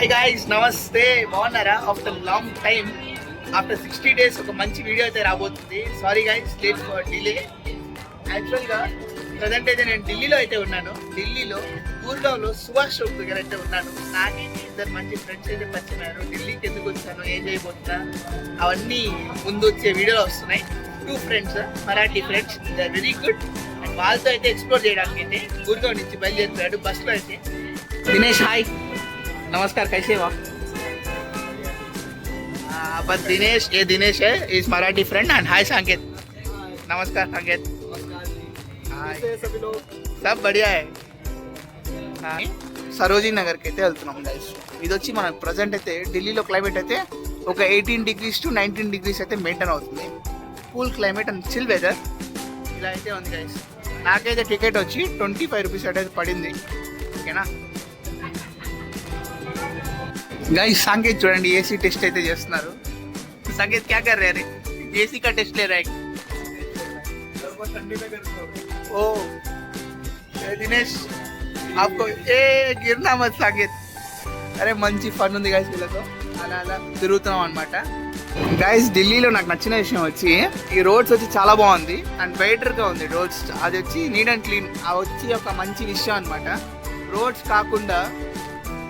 Hi guys, నమస్తే. బాగున్నారా? After long time, after 60 days ఒక మంచి వీడియో అయితే రాబోతుంది. Sorry guys, late for delay. యాక్చువల్గా ప్రజెంట్ అయితే నేను ఢిల్లీలో అయితే ఉన్నాను. ఢిల్లీలో గూర్గావ్లో సుభాష్ చౌక్ దగ్గర అయితే ఉన్నాను. నాకైతే ఇద్దరు మంచి ఫ్రెండ్స్ అయితే పరిచయమయ్యారు. ఢిల్లీకి ఎందుకు వచ్చాను, ఏం చేయబోతున్నా, అవన్నీ ముందు వచ్చే వీడియోలో వస్తున్నాయి. 2 friends, Marathi friends, they are very good. And వాళ్ళతో అయితే ఎక్స్ప్లోర్ చేయడానికి అయితే గూర్గావ్ నుంచి బయలుదేరుతాడు బస్లో అయితే. దినేష్, హాయ్, नमस्कार, कैसे हो आप? बस दिनेश, ये दिनेश है, इस मराठी फ्रेंड. एंड हाय संकेत. नमस्कार संकेत. सब बढ़िया है. సరోజినీ నగర్కి అయితే వెళ్తున్నాం గైస్. ఇది వచ్చి మనకు ప్రజెంట్ అయితే ఢిల్లీలో క్లైమేట్ అయితే ఒక 18 degrees to 19 degrees అయితే మెయింటైన్ అవుతుంది. Cool climate and chill weather ఇలా అయితే ఉంది గైస్. నాకైతే టికెట్ వచ్చి 25 rupees అయితే పడింది. ఓకేనా गाइस, संकेत చూడండి ఏసీ టెస్ట్ అయితే చేస్తున్నారు. संकेत क्या कर रहे हैं? एसी का टेस्ट ले रहा है. ओ दिनेश, आपको ए गिरना मत संकेत. అరే మంచి ఫన్ ఉంది గైస్, వీళ్ళతో అలా అలా తిరుగుతున్నాం అనమాట. గైస్, ఢిల్లీలో నాకు నచ్చిన విషయం వచ్చి ఈ రోడ్స్ వచ్చి చాలా బాగుంది అండ్ బెటర్గా ఉంది రోడ్స్. అది వచ్చి నీట్ అండ్ క్లీన్, అది వచ్చి ఒక మంచి విషయం అనమాట. రోడ్స్ కాకుండా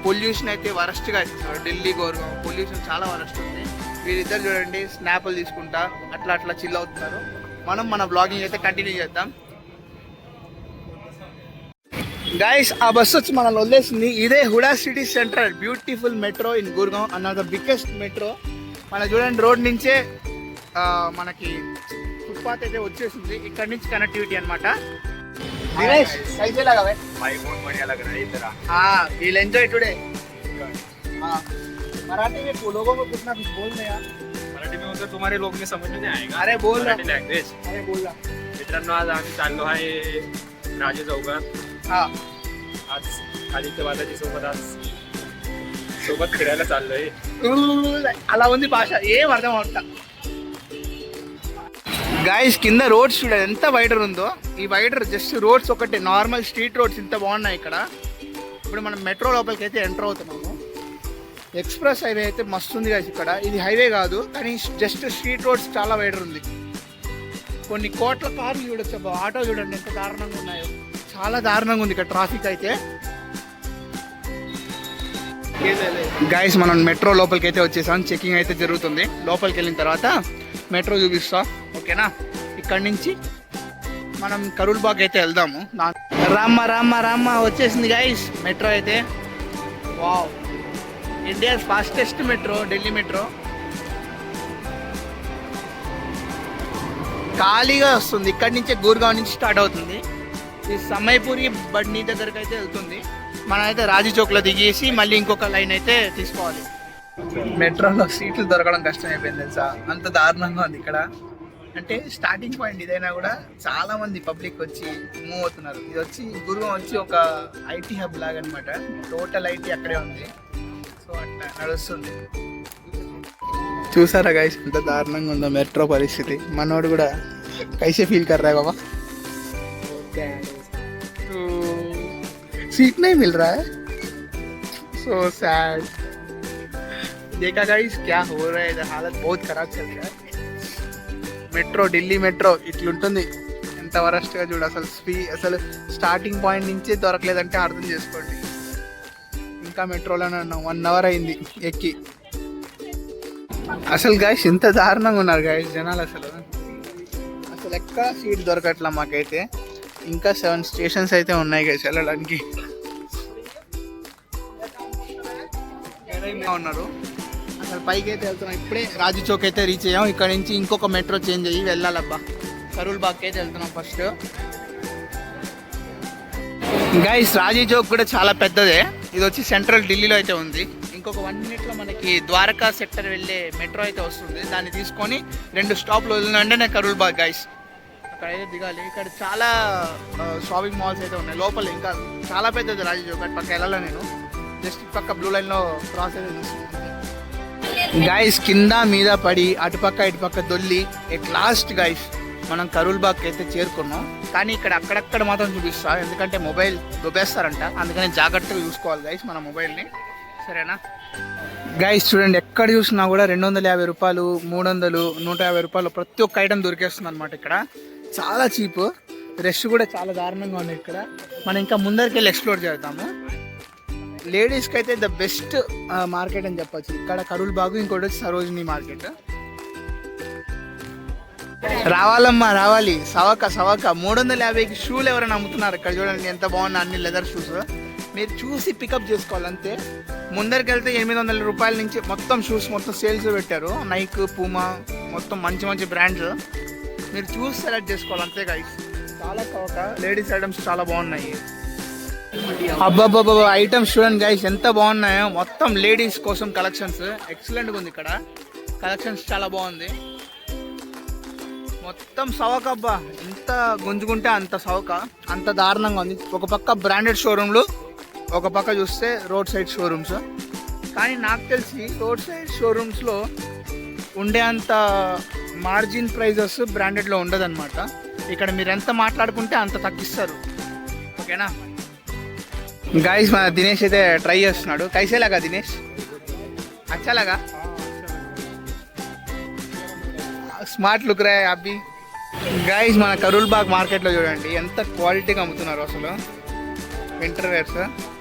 పొల్యూషన్ అయితే వరస్ట్గా ఇస్తున్నారు. ఢిల్లీ గూర్గావ్ పొల్యూషన్ చాలా వరస్ట్ ఉంది. వీరిద్దరు చూడండి స్నాప్లు తీసుకుంటా అట్లా అట్లా చిల్ అవుతున్నారు. మనం మన బ్లాగింగ్ అయితే కంటిన్యూ చేద్దాం. గైస్, ఆ బస్సు వచ్చి మనల్ని వదిలేసింది. ఇదే Huda city centre beautiful metro in Gurgaon, అన్నది బిగ్గెస్ట్ మెట్రో. మన చూడండి రోడ్ నుంచే మనకి ఫుట్పాత్ అయితే వచ్చేసింది. ఇక్కడ నుంచి కనెక్టివిటీ అనమాట. दिनेश, कैसे लगा भाई? बहुत बढ़िया लग रहा है इधर. हाँ, we'll enjoy today. हाँ, मराठी में लोगों को कुछ ना कुछ बोल दे यार. मराठी में होतं तुम्हारे लोग में समझ में नहीं आएगा. अरे बोल रहा लँग्वेज. अरे बोल रहा. मित्रांनो, आज आम्ही चाललो आहे राजे चौकात. हाँ, आज आदित्य बालाजी सोबत फिरायला चाललोय. అలా ఉంది భాష, ఏం అర్థం అవుతా. గాయస్, కింద రోడ్స్ చూడండి ఎంత వైడర్ ఉందో. ఈ వైడర్ జస్ట్ రోడ్స్ ఒకటే, నార్మల్ స్ట్రీట్ రోడ్స్ ఇంత బాగున్నాయి ఇక్కడ. ఇప్పుడు మనం మెట్రో లోపలికి అయితే ఎంటర్ అవుతున్నాము. ఎక్స్ప్రెస్ హైవే అయితే మస్తు ఉంది గాయస్ ఇక్కడ. ఇది హైవే కాదు కానీ జస్ట్ స్ట్రీట్ రోడ్స్ చాలా వైడర్ ఉంది. కొన్ని కోట్ల కార్లు చూడొచ్చు. ఆటో చూడండి ఎంత దారుణంగా ఉన్నాయో, చాలా దారుణంగా ఉంది ఇక్కడ ట్రాఫిక్ అయితే. గాయస్, మనం మెట్రో లోపలికి అయితే వచ్చేసాం. చెకింగ్ అయితే జరుగుతుంది. లోపలికి వెళ్ళిన తర్వాత మెట్రో చూపిస్తా, ఓకేనా? ఇక్కడ నుంచి మనం కరూల్ బాగ్ అయితే వెళ్దాము. రామ్మ రామ్మ రామ్మ వచ్చేసింది గాయస్ మెట్రో అయితే. Wow, India fastest metro, Delhi metro. ఖాళీగా వస్తుంది. ఇక్కడి నుంచే గూర్గావ్ నుంచి స్టార్ట్ అవుతుంది. ఈ సమయపూరి బడ్నీ దగ్గరకు అయితే వెళ్తుంది. మనం అయితే రాజీ చౌక్లో దిగేసి మళ్ళీ ఇంకొక లైన్ అయితే తీసుకోవాలి. మెట్రోలో సీట్లు దొరకడం కష్టం అయిపోయింది తెలుసా, అంత దారుణంగా ఉంది ఇక్కడ. అంటే స్టార్టింగ్ పాయింట్ ఇదైనా కూడా చాలా మంది పబ్లిక్ వచ్చి మూవ్ అవుతున్నారు. ఇది వచ్చి గూర్గావ్ వచ్చి ఒక ఐటీ హబ్ లాగా అనమాట. టోటల్ ఐటీ అక్కడే ఉంది. సో అట్లా నడుస్తుంది. చూసారా గైస్ ఎంత దారుణంగా ఉందో మెట్రో పరిస్థితి. మనోడు కూడా కైసే ఫీల్ కర్ రా బాబా, सीट नहीं मिल रहा है, so sad. देखा गाइस क्या हो रहा है इधर, हालत बहुत खराब चल रहा है. మెట్రో, ఢిల్లీ మెట్రో ఇట్లుంటుంది. ఎంత వరస్ట్గా చూడు అసలు. అసలు స్టార్టింగ్ పాయింట్ నుంచి దొరకలేదంటే అర్థం చేసుకోండి. ఇంకా మెట్రోలోనే ఉన్నాం. 1 hour అయింది ఎక్కి. అసలు గాయస్ ఎంత దారుణంగా ఉన్నారు గాయస్ జనాలు. అసలు ఎక్కడ సీట్ దొరకట్లా మాకైతే. ఇంకా 7 stations అయితే ఉన్నాయి గాయస్ వెళ్ళడానికి. ఉన్నారు అసలు పైకి అయితే వెళ్తున్నాం. ఇప్పుడే రాజీ చౌక్ అయితే రీచ్ అయ్యాం. ఇక్కడ నుంచి ఇంకొక మెట్రో చేంజ్ అయ్యి వెళ్ళాలబ్బా. కరూల్ బాగ్కి అయితే వెళ్తున్నాం ఫస్ట్. గైస్, రాజీ చౌక్ కూడా చాలా పెద్దదే. ఇది వచ్చి సెంట్రల్ ఢిల్లీలో అయితే ఉంది. ఇంకొక 1 minute మనకి ద్వారకా సెక్టర్ వెళ్ళే మెట్రో అయితే వస్తుంది. దాన్ని తీసుకొని 2 stops వదిలినంటే నేను కరూల్ బాగ్ గైస్ అక్కడ అయితే దిగాలి. ఇక్కడ చాలా షాపింగ్ మాల్స్ అయితే ఉన్నాయి లోపల. ఇంకా చాలా పెద్దది రాజీ చౌక్. అటు పక్క వెళ్ళాలి నేను. జస్ట్ పక్క బ్లూ లైన్లో క్రాస్ అయితే తీసుకుంటాను గైస్. కింద మీద పడి అటుపక్క ఇటుపక్క దొల్లి ఎట్ లాస్ట్ గైస్ మనం కరూల్ బాగ్కి అయితే చేరుకున్నాం. కానీ ఇక్కడ అక్కడక్కడ మాత్రం చూపిస్తా, ఎందుకంటే మొబైల్ దొబ్బేస్తారంట. అందుకని జాగ్రత్తగా చూసుకోవాలి గైస్ మన మొబైల్ని, సరేనా? గైస్ చూడండి, ఎక్కడ చూసినా కూడా 250 రూపాయలు, 300, 150 రూపాయలు ప్రతి ఒక్క ఐటమ్ దొరికేస్తుంది అనమాట. ఇక్కడ చాలా చీప్, రష్ కూడా చాలా దారుణంగా ఉంది ఇక్కడ. మనం ఇంకా ముందరికి వెళ్ళి ఎక్స్ప్లోర్ చేద్దాము. లేడీస్కి అయితే ద బెస్ట్ మార్కెట్ అని చెప్పొచ్చు. ఇక్కడ కరుల్ బాగు, ఇంకోటి వచ్చి సరోజిని మార్కెట్. రావాలమ్మా రావాలి, సవక 350కి షూలు ఎవరైనా అమ్ముతున్నారు ఇక్కడ. చూడండి ఎంత బాగున్నా, అన్ని లెదర్ షూస్. మీరు చూసి పికప్ చేసుకోవాలి అంతే. ముందరికి వెళ్తే 800 రూపాయల నుంచి మొత్తం షూస్ మొత్తం సేల్స్ పెట్టారు. నైక్, పూమా, మొత్తం మంచి మంచి బ్రాండ్స్. మీరు చూసి సెలెక్ట్ చేసుకోవాలి అంతే గైస్. చాలా సవక, లేడీస్ ఐటమ్స్ చాలా బాగున్నాయి. అబ్బాబ్బాబ్బా ఐటమ్స్ చూడండి గైస్ ఎంత బాగున్నాయో. మొత్తం లేడీస్ కోసం కలెక్షన్స్ ఎక్సలెంట్గా ఉంది ఇక్కడ. కలెక్షన్స్ చాలా బాగుంది. మొత్తం సవక అబ్బా, ఎంత గుంజుకుంటే అంత సవక, అంత దారుణంగా ఉంది. ఒక పక్క బ్రాండెడ్ షోరూమ్లు, ఒక పక్క చూస్తే రోడ్ సైడ్ షోరూమ్స్. కానీ నాకు తెలిసి రోడ్ సైడ్ షోరూమ్స్లో ఉండే అంత మార్జిన్ ప్రైజెస్ బ్రాండెడ్లో ఉండదన్నమాట. ఇక్కడ మీరు ఎంత మాట్లాడుకుంటే అంత తగ్గిస్తారు. ఓకేనా गाइस, మన దినేష్ అయితే ట్రై చేస్తున్నాడు. కైసేలాగా దినేష్? అచ్చాలాగా? స్మార్ట్ లుక్ రే అబ్బి. గాయస్ మన కరూల్ బాగ్ మార్కెట్లో చూడండి ఎంత క్వాలిటీగా అమ్ముతున్నారు అసలు. వింటర్ వేర్స్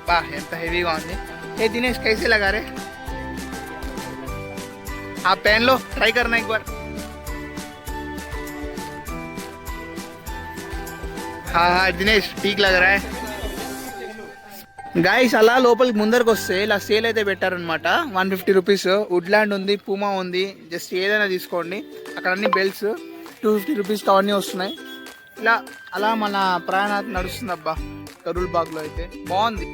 బా ఎంత హెవీగా ఉంది. ఏ దినేష్ कैसे लगा रे? आप पहन लो, ट्राई करना एक बार. हाँ हाँ दिनेश ठीक लग रहा है. గాయస్ అలా లోపలికి ముందరికి వస్తే ఇలా సేల్ అయితే పెట్టారనమాట. 150 రూపీస్. వుడ్లాండ్ ఉంది, పూమా ఉంది, జస్ట్ ఏదైనా తీసుకోండి. అక్కడ అన్ని బెల్ట్స్ 250 రూపీస్కి అవన్నీ వస్తున్నాయి. ఇలా అలా మన ప్రయాణం నడుస్తుంది అబ్బా కరూల్ బాగ్లో అయితే. బాగుంది.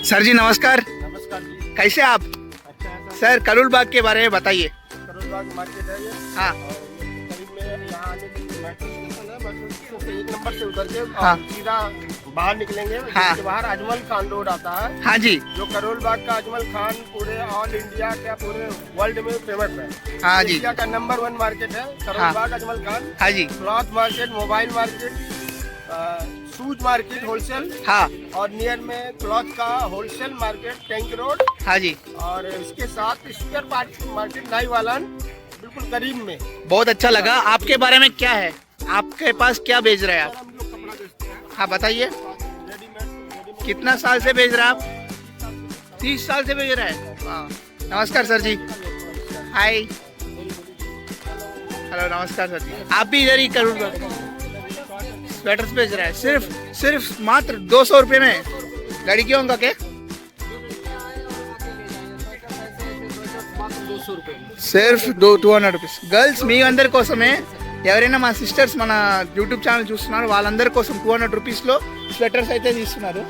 सर जी नमस्कार. नमस्कार जी. कैसे आप? अच्छा है सर करूल बाग के बारे में बताइए. करोल बाग मार्केट है ये. हाँ. और करीब में यहाँ आने के लिए मेट्रो स्टेशन है. मेट्रो स्टेशन से 1 नंबर से उतर के हाँ. सीधा बाहर निकलेंगे. हाँ. इसके बाहर अजमल खान रोड आता है. हाँ जी. जो करोल बाग का अजमल खान पूरे ऑल इंडिया क्या पूरे वर्ल्ड में फेमस है. हाँ जी. इंडिया का नंबर 1 मार्केट है करोल हाँ. बाग अजमल खान. हाँ जी. Cloth market, mobile market, shoes market wholesale. हाँ. और नियर में क्लॉथ का होलसेल मार्केट टैंक रोड. हाँ जी. और इसके साथ स्पेयर पार्ट मार्केट नाई वालन बिल्कुल करीब में. बहुत अच्छा लगा. आपके बारे में क्या है, आपके पास क्या बेच रहे हैं आप? हम लोग कपड़ा बेचते हैं. हाँ बताइए. रेडीमेड. कितना साल से बेच रहे हैं आप? 30 साल से बेच रहे हैं. हाँ. नमस्कार सर जी. हाय. हेलो नमस्कार सर जी. आप भी इधर ही करूँ स्वेटर्स बेच रहे हैं. सिर्फ मात्र 200 रुपये में. लड़कियों का क्या? సిర్ఫ్ 200 రూపీస్. గర్ల్స్ మీ అందరి కోసమే, ఎవరైనా మా సిస్టర్స్ మన యూట్యూబ్ ఛానల్ చూస్తున్నారు వాళ్ళందరి కోసం 200 రూపీస్లో స్వెటర్స్ అయితే తీస్తున్నారు.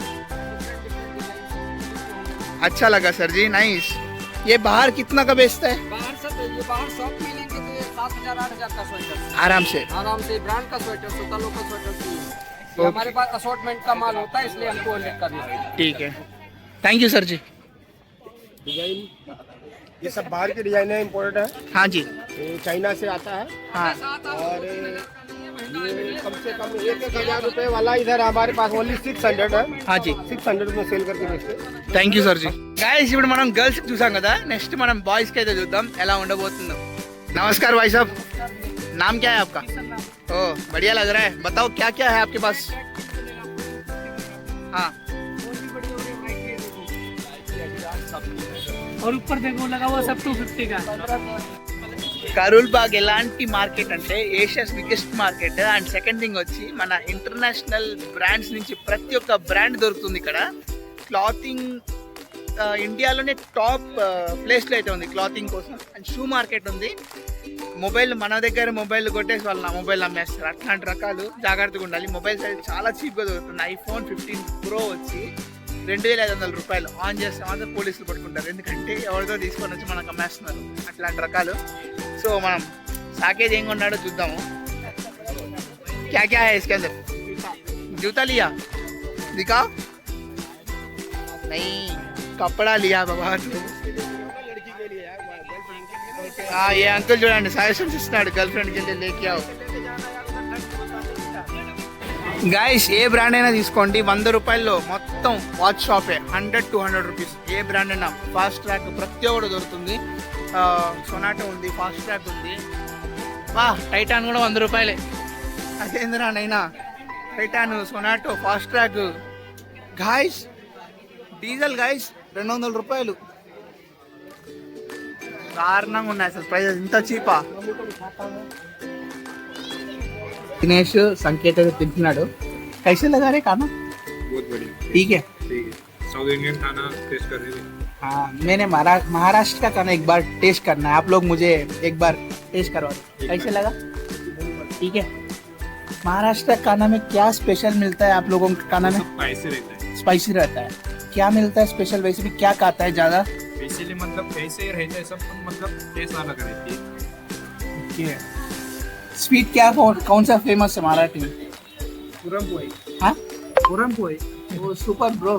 अच्छा लगा सर जी, नाइस. ये बाहर कितना का बेचता है? बाहर सब ये बाहर शॉप में लेंगे तो 7,000-8,000 का स्वेटर आराम से. ब्रांड का स्वेटर होता, लोकल स्वेटर चाहिए. Okay. हमारे पास असॉर्टमेंट का माल होता है इसलिए हमको 100 का देते हैं. ठीक है, thank you sir ji. Design ये सब बाहर के डिजाइन है, इम्पोर्टेड है. हाँ जी. ये चाइना से आता है. हाँ. और ये कम से कम 1,000 रुपए वाला इधर हमारे पास ओनली 600 है. हाँ जी. 600 में सेल करके बेचते. Thank you sir ji. Guys ఇప్పుడు మనం గర్ల్స్ చూసాం కదా, నెక్స్ట్ మనం బాయ్స్ కి అయితే చూద్దాం ఎలా ఉండబోతుందో. नमस्कार भाई साहब, नाम क्या है आपका? ओ बढ़िया लग रहा है. बताओ क्या क्या है आपके पास? हाँ. और ऊपर देखो लगा हुआ सब 250 का. కరూల్ బాగ్ ఎలాంటి మార్కెట్ అంటే Asia's biggest market. And second thing వచ్చి మన ఇంటర్నేషనల్ బ్రాండ్స్ నుంచి ప్రతి ఒక్క బ్రాండ్ దొరుకుతుంది ఇక్కడ. క్లాతింగ్ ఇండియాలోనే టాప్ ప్లేస్లో అయితే ఉంది క్లాతింగ్ కోసం. అండ్ షూ మార్కెట్ ఉంది. మొబైల్ మన దగ్గర మొబైల్ కొట్టేసి వాళ్ళు నా మొబైల్ అమ్మేస్తారు. అట్లాంటి రకాలు జాగ్రత్తగా ఉండాలి. మొబైల్స్ అయితే చాలా చీప్గా దొరుకుతుంది. ఐఫోన్ 15 Pro వచ్చి 2,500 రూపాయలు. ఆన్ చేస్తే మాత్రం పోలీసులు పట్టుకుంటారు, ఎందుకంటే ఎవరితో తీసుకొని వచ్చి మనకు అమ్మేస్తున్నారు. అట్లాంటి రకాలు. సో మనం సాకేజ్ ఏం కొన్నాడో చూద్దాము. क्या क्या है इसके अंदर? जूता लिया? दिखाओ. नहीं, कपड़ा लिया बाबा. हाँ ये अंकल చూడండి సజెషన్స్ ఇస్తున్నాడు, గర్ల్ ఫ్రెండ్ కి లేకే आओ. గైస్ ఏ బ్రాండ్ అయినా తీసుకోండి, 100 రూపాయల్లో మొత్తం వాచ్ షాపే. 100-200 రూపీస్ ఏ బ్రాండ్ అయినా. ఫాస్ట్ ట్రాక్ ప్రతి ఒక్కటి దొరుకుతుంది. సొనాటో ఉంది, ఫాస్ట్ ట్రాక్ ఉంది. టైటాన్ కూడా 100 రూపాయలే. అదేంద్రా నైనా, Titan, Sonata, fast track. Guys Diesel guys 200 రూపాయలు. దారుణంగా ఉన్నాయి అసలు ప్రైజెస్, ఇంత చీపా. दिनेश संकेत తింటున్నాడు. कैसे लगा रहे खाना? बहुत बढ़िया, ठीक है. साउथ इंडियन खाना टेस्ट कर रहे थे. हाँ, मैंने महाराष्ट्र का खाना एक बार टेस्ट करना है. आप लोग मुझे एक बार टेस्ट करवा दो. कैसे लगा? ठीक है. महाराष्ट्र का खाना में क्या स्पेशल मिलता है आप लोगों के खाना में? स्पाइसी रहता है. स्पाइसी रहता है. क्या मिलता है स्पेशल? वैसे भी क्या खाता है ज्यादा? बेसिकली मतलब ऐसे ही रहता है सब, मतलब टेस्ट अलग रहती है. ओके. स्वीट क्या कौन सा फेमस है मराठी में? पुरणपोळी. हाँ, पुरणपोळी. ఓ సూపర్ బ్రో.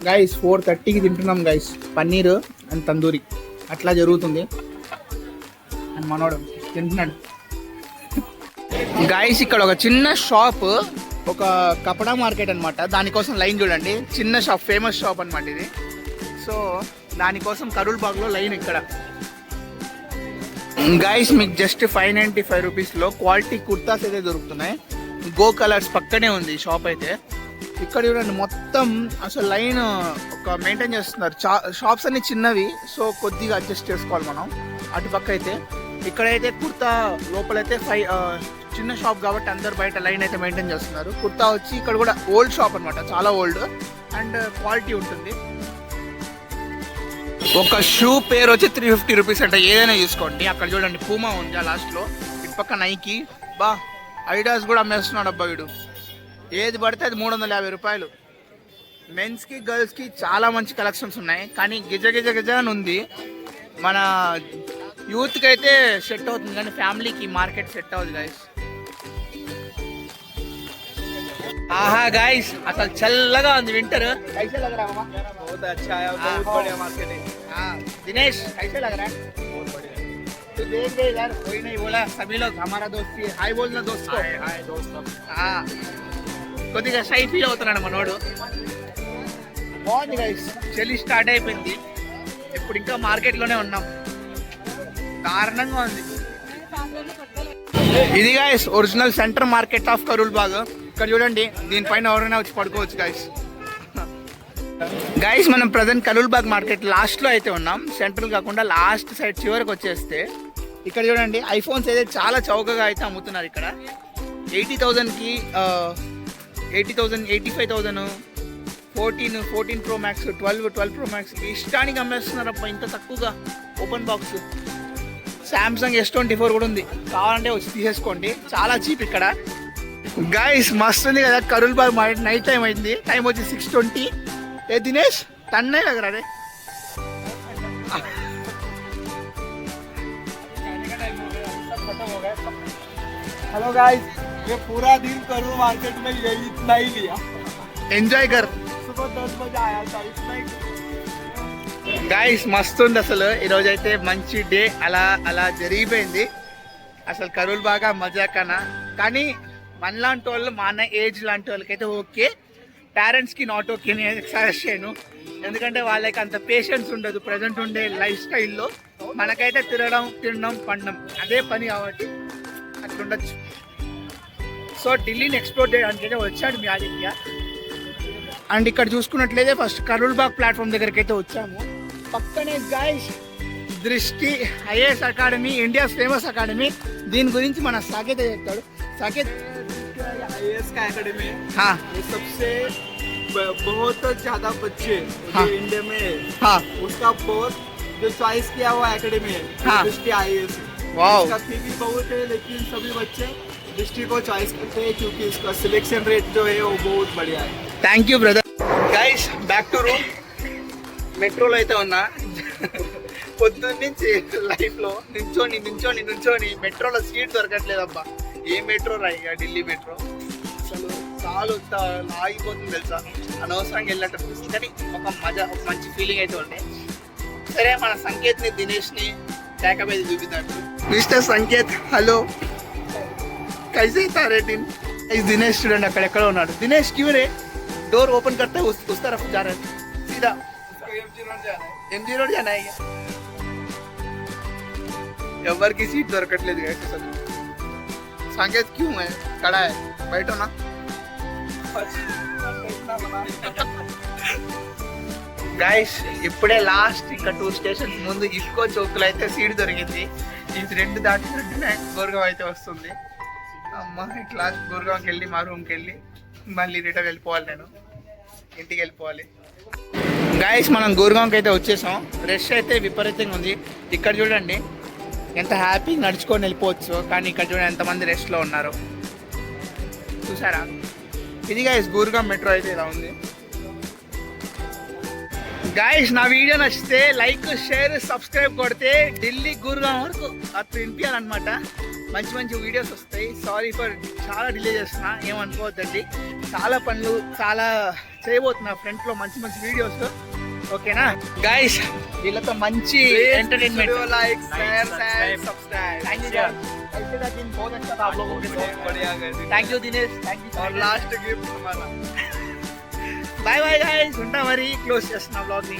గైస్ 4:30కి తింటున్నాం గైస్. పన్నీర్ అండ్ తందూరి అట్లా జరుగుతుంది. అండ్ మనోడు తింటున్నాడు. గైస్ ఇక్కడ ఒక చిన్న షాప్, ఒక కపడా మార్కెట్ అన్నమాట. దానికోసం లైన్ చూడండి. చిన్న షాప్, ఫేమస్ షాప్ అన్నమాట ఇది. సో దానికోసం కరూల్ బాగ్లో లైన్ ఇక్కడ. గైస్ మీకు జస్ట్ 595 రూపీస్లో క్వాలిటీ కుర్తాస్ అయితే దొరుకుతున్నాయి. గో కలర్స్ పక్కనే ఉంది షాప్ అయితే. ఇక్కడ చూడండి మొత్తం అసలు లైన్ ఒక మెయింటైన్ చేస్తున్నారు. షాప్స్ అన్ని చిన్నవి, సో కొద్దిగా అడ్జస్ట్ చేసుకోవాలి మనం. అటు పక్క అయితే ఇక్కడైతే కుర్తా లోపలైతే చిన్న షాప్ కాబట్టి అందరు బయట లైన్ అయితే మెయింటైన్ చేస్తున్నారు. కుర్తా వచ్చి ఇక్కడ కూడా ఓల్డ్ షాప్ అనమాట, చాలా ఓల్డ్ అండ్ క్వాలిటీ ఉంటుంది. ఒక షూ పేరు వచ్చి 350 రూపీస్ అంటే ఏదైనా తీసుకోండి. అక్కడ చూడండి పూమా ఉంది ఆ లాస్ట్లో, ఇటు పక్క నైకి, బా ఐడాస్ కూడా అమ్మేస్తున్నాడు అబ్బా వీడు. ఏది పడితే అది 350 రూపాయలు. మెన్స్కి గర్ల్స్కి చాలా మంచి కలెక్షన్స్ ఉన్నాయి, కానీ గిజ అని ఉంది. మన యూత్కి అయితే సెట్ అవుతుంది, కానీ ఫ్యామిలీకి మార్కెట్ సెట్ అవుతుంది గైస్. ఆహా గైస్ అసలు చల్లగా ఉంది వింటర్. कैसे लग रहा है मामा? बहुत अच्छा है, बहुत बढ़िया मार्केट है. हाँ दिनेश कैसे लग रहा है? बहुत बढ़िया. तो देख रहे यार, कोई नहीं बोला, सभी लोग हमारा दोस्त ही. हाय बोलना दोस्त को. हाय दोस्त. हाँ, కొద్దిగా షై ఫీల్ అవుతున్నాడు మనోడు. బాగుంది గైస్, చలి స్టార్ట్ అయిపోయింది. ఇప్పుడు ఇంకా మార్కెట్లోనే ఉన్నాం. దారుణంగా ఉంది. ఇది guys original centre market of Karol Bagh. ఇక్కడ చూడండి, దీనిపైన ఎవరైనా వచ్చి పడుకోవచ్చు గైస్. గైస్ మనం ప్రజెంట్ కరూల్ బాగ్ మార్కెట్ లాస్ట్లో అయితే ఉన్నాం. సెంట్రల్ కాకుండా లాస్ట్ సైడ్ చివరికి వచ్చేస్తే ఇక్కడ చూడండి ఐఫోన్స్ అయితే చాలా చౌకగా అయితే అమ్ముతున్నారు. ఇక్కడ 80,000కి 80,000, 85,000, 14 Pro Max, 12 Pro Max ఇష్టానికి అమ్మేస్తున్నారు అబ్బా ఇంత తక్కువగా. Open box. శాంసంగ్ S24 కూడా ఉంది, కావాలంటే వచ్చి తీసేసుకోండి, చాలా చీప్ ఇక్కడ. గైస్ మస్తు ఉంది కదా కరూల్ బాగ్ మార్కెట్. నైట్ టైం అయింది, టైం వచ్చి 6:20. ఏ దినేష్ టన్నే లగరా రే. हेलो गाइस, ये पूरा दिन करूँ मार्केट में यही इतना ही लिया. ఎంజాయ్ కర్. सुबह 10 बजे आया था, इतना ही. గైస్ మస్తు ఉంది అసలు. ఈరోజు అయితే మంచి డే అలా జరిగిపోయింది. అసలు కరూల్ బాగా మజాకనా. కానీ మనలాంటి వాళ్ళు, మన ఏజ్ లాంటి వాళ్ళకైతే ఓకే, పేరెంట్స్కి నాట్ ఓకే నేను సజెస్ట్ చేయను. ఎందుకంటే వాళ్ళకి అంత పేషెన్స్ ఉండదు ప్రజెంట్ ఉండే లైఫ్ స్టైల్లో. మనకైతే తినడం పండడం అదే పని కాబట్టి అట్లుండొచ్చు. సో ఢిల్లీని ఎక్స్ప్లోర్ చేయడానికి అయితే వచ్చాడు మీ ఆదిత్య. అండ్ ఇక్కడ చూసుకున్నట్లయితే ఫస్ట్ కరూల్ బాగ్ ప్లాట్ఫామ్ దగ్గరికి అయితే వచ్చాము. పక్కనే గైస్ దృష్టి IAS academy, India's famous academy. దీని గురించి మన సాకేత్ చెప్తాడు. సాకేత్ IAS का एकेडमी है. हाँ ये सबसे बहुत ज्यादा बच्चे हाँ. जो इंडिया में है, हाँ उसका बहुत जो चॉइस किया हुआ एकेडमी है हाँ. दृष्टि IAS. वाओ. इसका फी भी बहुत है, लेकिन सभी बच्चे दृष्टि को चॉइस करते हैं क्योंकि इसका सिलेक्शन रेट जो है वो बहुत बढ़िया है. Thank you brother. Guys back to room. మెట్రోలో అయితే ఉన్నా. పొద్దున్న నుంచి లైఫ్లో నుంచోని మెట్రోలో సీట్ దొరకట్లేదబ్బా. ఏ మెట్రో రాయి ఢిల్లీ మెట్రో. అసలు చాలా ఆగిపోతుంది తెలుసా, అనవసరంగా వెళ్ళినట్టు. కానీ ఒక మంచి ఫీలింగ్ అయితే ఉండే. సరే మన సంకేత్ని దినేష్ని ట్యాకబేది చూపిద్దాం. మిస్టర్ సంకేత్ హలో, కైసే తా రేటిన్? दिनेश स्टूडेंट అక్కడెక్కడ ఉన్నాడు దినేష్ क्यों रे डोर ओपन करते हैं उस तरफ जा रहे हैं सीधा MG रोड जाना है ఎవరికి సీట్ దొరకట్లేదు guys అసలు సంకేత్ क्यों है खड़ा है बैठो ना గైస్ ఇప్పుడే లాస్ట్ ఇంకా 2 స్టేషన్స్ ముందు ఇఫ్కో చౌక్లో అయితే సీట్ దొరికింది ఇది 2 దాటినట్టునే గోర్గావ్ అయితే వస్తుంది అమ్మ ఇట్లా గోర్గావ్కి వెళ్ళి మా రూమ్కి వెళ్ళి మళ్ళీ రిటర్న్ వెళ్ళిపోవాలి నేను ఇంటికి వెళ్ళిపోవాలి గైస్ మనం గోర్గావ్కి అయితే వచ్చేసాం రష్ అయితే విపరీతంగా ఉంది ఇక్కడ చూడండి ఎంత హ్యాపీగా నడుచుకొని వెళ్ళిపోవచ్చు కానీ ఇక్కడ చూడండి ఎంతమంది రెస్ట్లో ఉన్నారు చూసారా ఇది గైస్ గోర్గావ్ మెట్రో అయితే ఇలా ఉంది గాయస్ నా వీడియో నచ్చితే లైక్ షేర్ సబ్స్క్రైబ్ కొడితే ఢిల్లీ గుర్గావ్ వరకు అట్లా వినిపించాలన్నమాట మంచి మంచి వీడియోస్ వస్తాయి సారీ ఫర్ చాలా డిలే చేస్తున్నా ఏమనుకోవద్దండి చాలా పనులు చాలా చేయబోతున్నా ఫ్రంట్లో మంచి మంచి వీడియోస్ ఓకేనా గాయస్ వీళ్ళతో మంచి entertainment like share and subscribe thank you Dinesh thank you और लास्ट गिफ्ट हमारा बाय बाय गाइस ఉంటా మరి క్లోజ్ చేస్తున్నా బ్లాగ్ ని